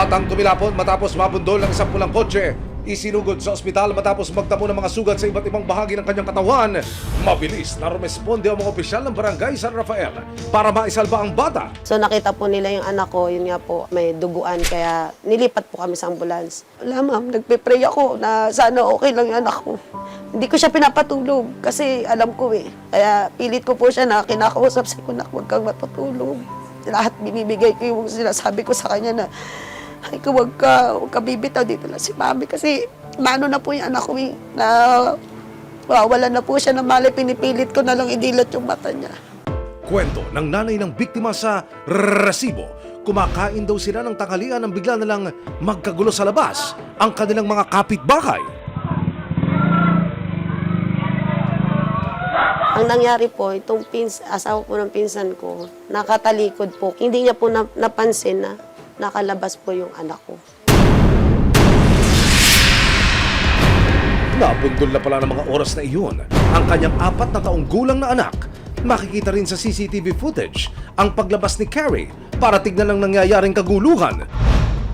Batang tumilapon matapos mabundol ng isang pulang kotse. Isinugod sa ospital matapos magtamo ng mga sugat sa iba't ibang bahagi ng kanyang katawan. Mabilis na rumesponde ang mga opisyal ng barangay San Rafael para maisalba ang bata. So nakita po nila yung anak ko, yun nga po, may duguan, kaya nilipat po kami sa ambulance. Wala ma'am, nagpe-pray ako na sana okay lang yung anak ko. Hindi ko siya pinapatulog kasi alam ko eh. Kaya pilit ko po siya na kinakausap sa kunak, huwag kang matutulog. Lahat binibigay ko yung sinasabi ko sa kanya na ay, huwag ka bibitaw, dito lang si mami kasi mano na po yung anak ko eh, na wala na po siya ng malay, pinipilit ko na lang idilat yung mata niya. Kwento ng nanay ng biktima sa Resibo. Kumakain daw sila ng tanghalian nang bigla na lang magkagulo sa labas ang kanilang mga kapitbahay. Ang nangyari po, itong asawa po ng pinsan ko, nakatalikod po. Hindi niya po napansin na nakalabas po yung anak ko. Nabundol na pala ng mga oras na iyon ang kanyang 4 na taong gulang na anak. Makikita rin sa CCTV footage ang paglabas ni Carrie para tignan ang nangyayaring kaguluhan.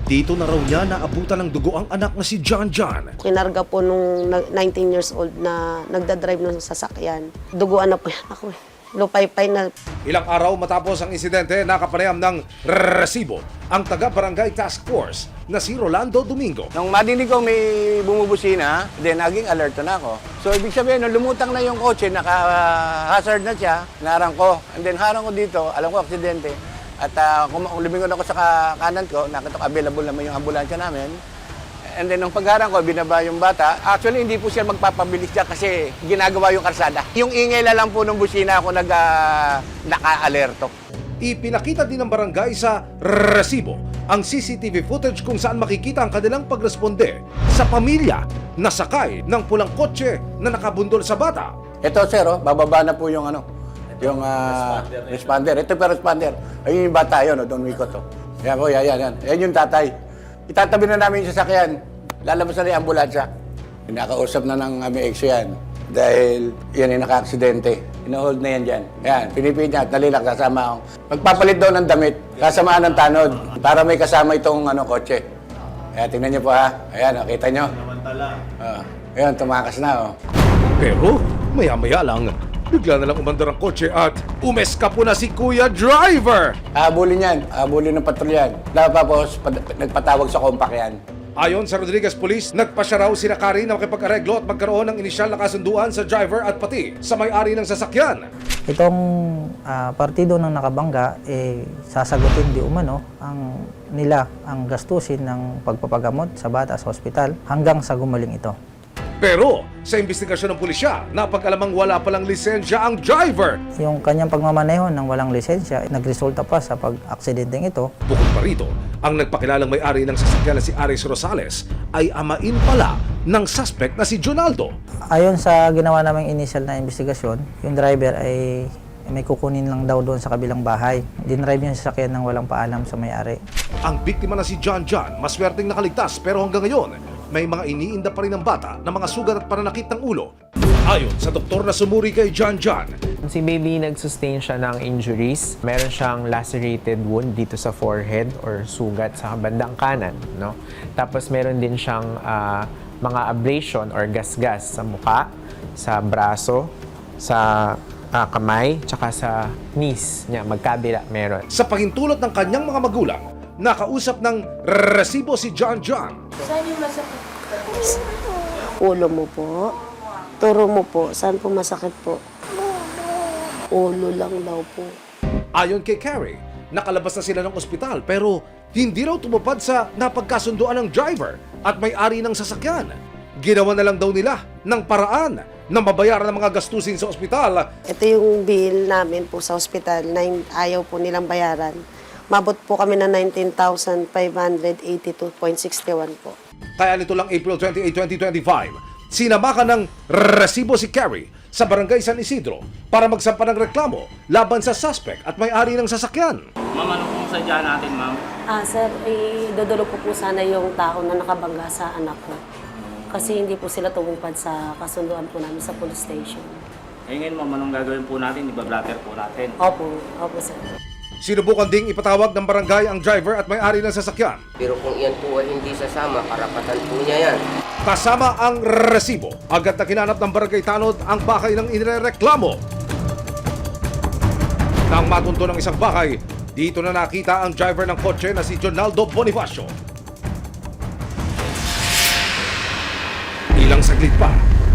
Dito na raw niya naabutan ng dugo ang anak na si John John. Kinarga po nung 19 years old na nagdadrive ng sasakyan. Duguan na po yan ako eh. Lupay-pay na. Ilang araw matapos ang insidente, nakapanayam ng Resibo ang taga-barangay task force na si Rolando Domingo. Nung madinig ko may bumubusina, then naging alerto na ako. So ibig sabihin, nung lumutang na yung kotse, naka-hazard na siya, narang ko. And then harang ko dito, alam ko aksidente. At lumingon ako sa kanan ko, nakita ko available naman yung ambulansya namin. And then nung pagharang ko, binaba yung bata. Actually, hindi po siya magpapabilis dyan kasi ginagawa yung karsada. Yung ingay na lang po ng busina ako naka-alerto. Ipinakita din ng barangay sa Resibo ang CCTV footage kung saan makikita ang kanilang pagresponde sa pamilya na sakay ng pulang kotse na nakabundol sa bata. Ito sir, bababa na po yung yung responder. Ito pa responder. Ayun yung bata yun, doon wiko to. Yan po, yan. Yan yung tatay. Itatabi na namin yung sasakyan. Lalabas na yung ambulansya. Pinakausap na ng aming ex yan. Dahil yan yung naka-aksidente. Ina-hold na yan dyan. Yan, pinipid niya at nalilak kasama ako. Magpapalit daw ng damit, kasamaan ng tanod, para may kasama itong kotse. Ayan, tingnan niyo po ha. Ayan, nakita niyo. Ayan, tumakas na. Pero maya-maya lang, bigla na lang umandar ang kotse at umeska po na si Kuya Driver. Habulin yan. Habulin ng patrolyan. Tapos, nagpatawag sa compact yan. Ayon sa Rodriguez Police, nagpasya raw sina Carrie na makipag-areglo at magkaroon ng inisyal na kasunduan sa driver at pati sa may-ari ng sasakyan. Itong partido ng nakabangga, sasagutin di umano ang gastusin ng pagpapagamot sa bata sa ospital hanggang sa gumaling ito. Pero sa investigasyon ng pulisya, napag-alamang wala palang lisensya ang driver. Yung kanyang pagmamaneho ng walang lisensya, nagresulta pa sa pag-aksidenteng ito. Bukod pa rito, ang nagpakilalang may-ari ng sasakyan na si Aris Rosales ay amain pala ng suspect na si Jonaldo. Ayon sa ginawa naming initial na investigasyon, yung driver ay may kukunin lang daw doon sa kabilang bahay. Dinrive yung sasakyan ng walang paalam sa may-ari. Ang biktima na si John John, maswerteng nakaligtas pero hanggang ngayon, may mga iniinda pa rin ng bata na mga sugat at pananakit ng ulo. Ayon sa doktor na sumuri kay John John, si baby nag-sustain siya ng injuries. Meron siyang lacerated wound dito sa forehead or sugat sa bandang kanan. No? Tapos meron din siyang mga abrasion or gasgas sa muka, sa braso, sa kamay, tsaka sa knees niya, magkabila meron. Sa pahintulot ng kanyang mga magulang, nakausap ng Resibo si John John. Saan yung masakit? Ulo mo po. Turo mo po. Saan po masakit po? Ulo lang daw po. Ayon kay Carrie, nakalabas na sila ng ospital pero hindi raw tumupad sa napagkasunduan ng driver at may-ari ng sasakyan. Ginawa na lang daw nila ng paraan na mabayaran ang mga gastusin sa ospital. Ito yung bill namin po sa ospital na ayaw po nilang bayaran. Mabot po kami ng 19,582.61 po. Kaya nito lang April 28, 2025, sinamakan ng Resibo si Carrie sa Barangay San Isidro para magsampa ng reklamo laban sa suspect at may-ari ng sasakyan. Ma'am, ano pong sadya natin, ma'am? Sir, idodolo po sana yung tao na nakabangga sa anak ko. Kasi hindi po sila tumupad sa kasunduan po namin sa police station. Ngayon, ma'am, anong gagawin po natin? Iba-blatter po natin. Opo, sir. Sinubukan ding ipatawag ng barangay ang driver at may-ari ng sasakyan. Pero kung iyan po ay hindi sasama, karapatan po niya yan. Kasama ang resibo. Agad na kinanap ng barangay tanod ang bahay ng inireklamo. Nang matunto ng isang bahay, dito na nakita ang driver ng kotse na si Jonaldo Bonifacio. Ilang saglit pa,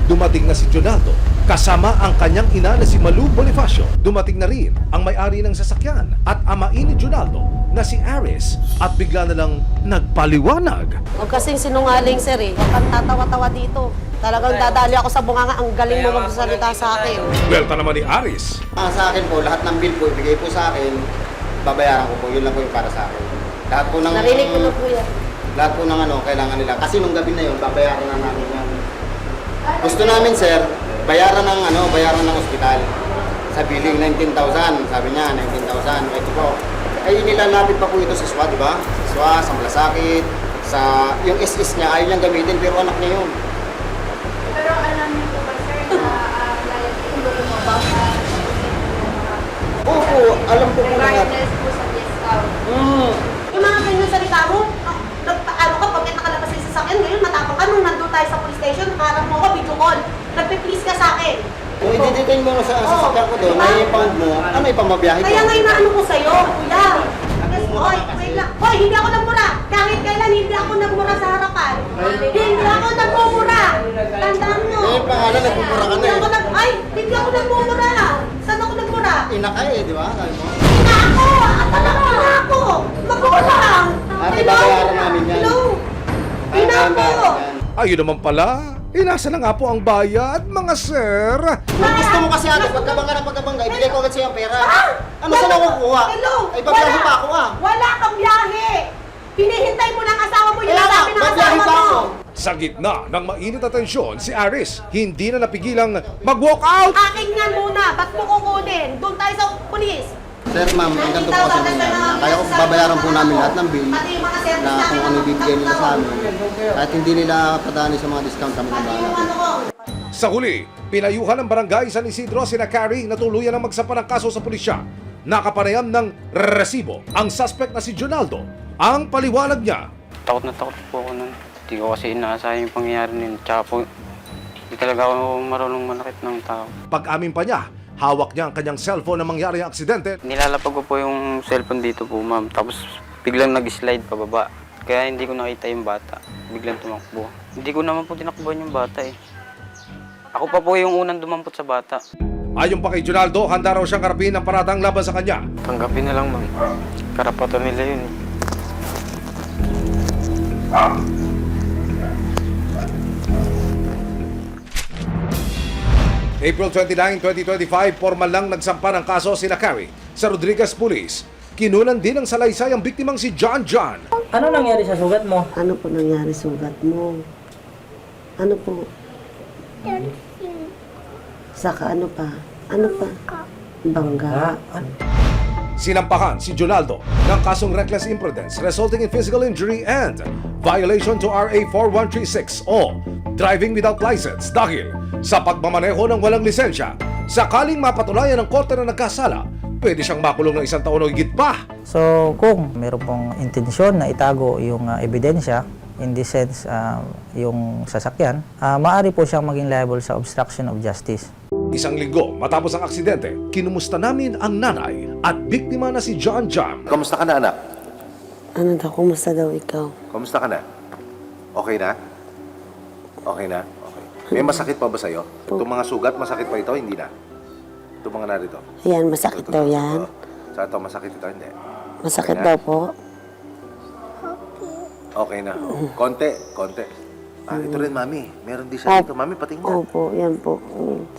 dumating na si Jonaldo. Kasama ang kanyang ina na si Malu Bonifacio. Dumating na rin ang may-ari ng sasakyan at amain ni Jonaldo na si Aris at bigla na lang nagpaliwanag. Huwag kasing sinungaling, sir eh. Huwag kang tatawa-tawa dito. Talagang dadali ako sa bunganga. Ang galing mo magsalita sa akin. Welta naman ni Aris. Sa akin po, lahat ng bill po, ibigay po sa akin, babayaran ko po. Yun lang po yung para sa akin. Lahat po ng... Narinig ko na po yan. Lahat po ng kailangan nila. Kasi nung gabi na yun, babayaran na namin yan. Gusto namin, sir, bayaran ng ospital. Sa billing, 19,000. Sabi niya, 19,000. Ito po. Ay, nilalapit pa po ito sa SWA, di ba? Sa SWA, sa malasakit, sa... Yung SS niya, ayaw niyang gamitin, pero anak niya yun. Pero alam niyo po ba, sir, na liability mo about Opo, alam ko po na... regardless po sa discount? Yung mga ganyan salita mo, ano ka, pag nakalabas yung sasakyan, ngayon matapang ka nung nandun tayo sa police station, nakaharap mo ako, video call. Nagpe-please ka sa akin. Kung i-detain mo sa sasakyan ko doon, Diba? ay i-pound mo, ano ipamabiyahe ko? Kaya ngayon na ano ko sa'yo, kuya. Hoy, wait lang. Hoy, hindi ako nagmura. Kahit kailan, hindi ako nagmura sa harapan. Hindi ako nagmumura. Tandaan mo. Eh, pangalan, nagmumura ka na eh. Hindi ako nagmumura. Saan ako nagmura? Ina ka eh, di ba? Sabi mo? Ina ako! Talaga ina ako! Magulang! Ate, babayaran namin yan. Hello? Ina ako! Ayun naman pala, inasa na nga po ang bayad, mga sir. Kung gusto mo kasi ate, pagkabangga ng pagkabangga, ibigay ko agad sa'yo ang pera. Ah! Ano saan ako kukuha? Hello? Ay, babiyahe pa ako ah. Wala kang biyahe! Hinihintay mo ng asawa mo yung Kaya nga, sabi ng babiyahe asawa pa ako. mo! Sa gitna ng mainit na tensyon, si Aris hindi na napigilang mag-walk out. Akin nga muna, ba't mo kukunin? Doon tayo sa pulis. Sir, ma'am, ang ganito po kasi nangyari. Kaya ko babayaran po namin lahat ng bill Pati yung mga service na kung ano ibibigay nila sa amin. Ano Kahit hindi nila padani sa mga discount kami na bahala. ko? Sa huli, pinayuhan ng barangay San Isidro sina Carrie na tuluyan ang magsampa ng kaso sa pulisya. Nakapanayam ng resibo ang suspect na si Jonaldo. Ang paliwanag niya, Takot na takot po ako nun. Hindi ko kasi inaasahan yung pangyayari nun. Tsaka po, hindi talaga ako marunong manakit ng tao. pag-amin pa niya, hawak niya ang kanyang cellphone na mangyari ang aksidente. Nilalapag ko po yung cellphone dito po, ma'am. Tapos biglang nag-slide pababa. Kaya hindi ko nakita yung bata. Biglang tumakbo. Hindi ko naman po tinakbuhan yung bata eh. Ako pa po yung unang dumampot sa bata. Ayon pa kay Jonaldo, handa raw siyang harapin ang paratang laban sa kanya. Tanggapin na lang, ma'am. Karapatan nila yun eh. April 29, 2025, formal lang nagsampa ng kaso sina Carrie sa Rodriguez Police. Kinunan din ang salaysay ang biktimang si John John. Ano nangyari sa sugat mo? Ano po nangyari sugat mo? Ano po? Saka ano pa? Ano pa? Bangga. Sinampahan si Jonaldo ng kasong reckless imprudence resulting in physical injury and violation to RA 4136 o driving without license dahil sa pagmamaneho ng walang lisensya. Sakaling mapatunayan ng korte na nagkasala, pwede siyang makulong ng 1 taon o higit pa. So kung meron pong intensyon na itago yung ebidensya, in the sense yung sasakyan, maaari po siyang maging liable sa obstruction of justice. 1 linggo matapos ang aksidente, kinumusta namin ang nanay at biktima na si John John. Kamusta ka na, anak? Ano daw? Kumusta daw ikaw? Kamusta ka na? Okay na? Okay na? Okay. May masakit pa ba sa'yo? Itong mga sugat, masakit pa ito? Hindi na? Itong mga narito? Yan, masakit daw yan. Sa ito, masakit ito? Hindi. Masakit Okay na? daw po. Okay na. Konti, konti. Ito rin, mami. Meron din siya dito. Mami, patingnan. Opo, yan po.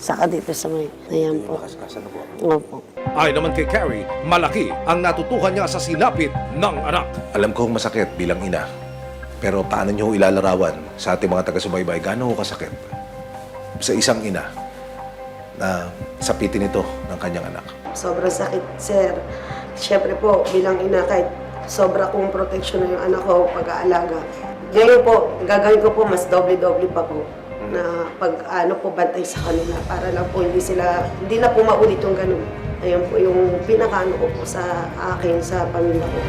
Saka dito sa may, ayan po. Makas-kas, ano po? Opo. Ay naman kay Carrie, malaki ang natutuhan niya sa silapit ng anak. Alam kong masakit bilang ina. Pero paano niyo ilalarawan sa ating mga taga-subaybay gaano kasakit sa isang ina na sapitin ito ng kanyang anak? Sobrang sakit, sir. Siyempre po, bilang ina, kahit sobra kong protection na yung anak ko, pag-aalaga. Ngayon po, gagawin ko po mas doble-doble pa po na pag ano po bantay sa kanila para lang po hindi na po maulit yung ganun. Ayun po yung pinakaano ko po sa akin, sa pamilya ko.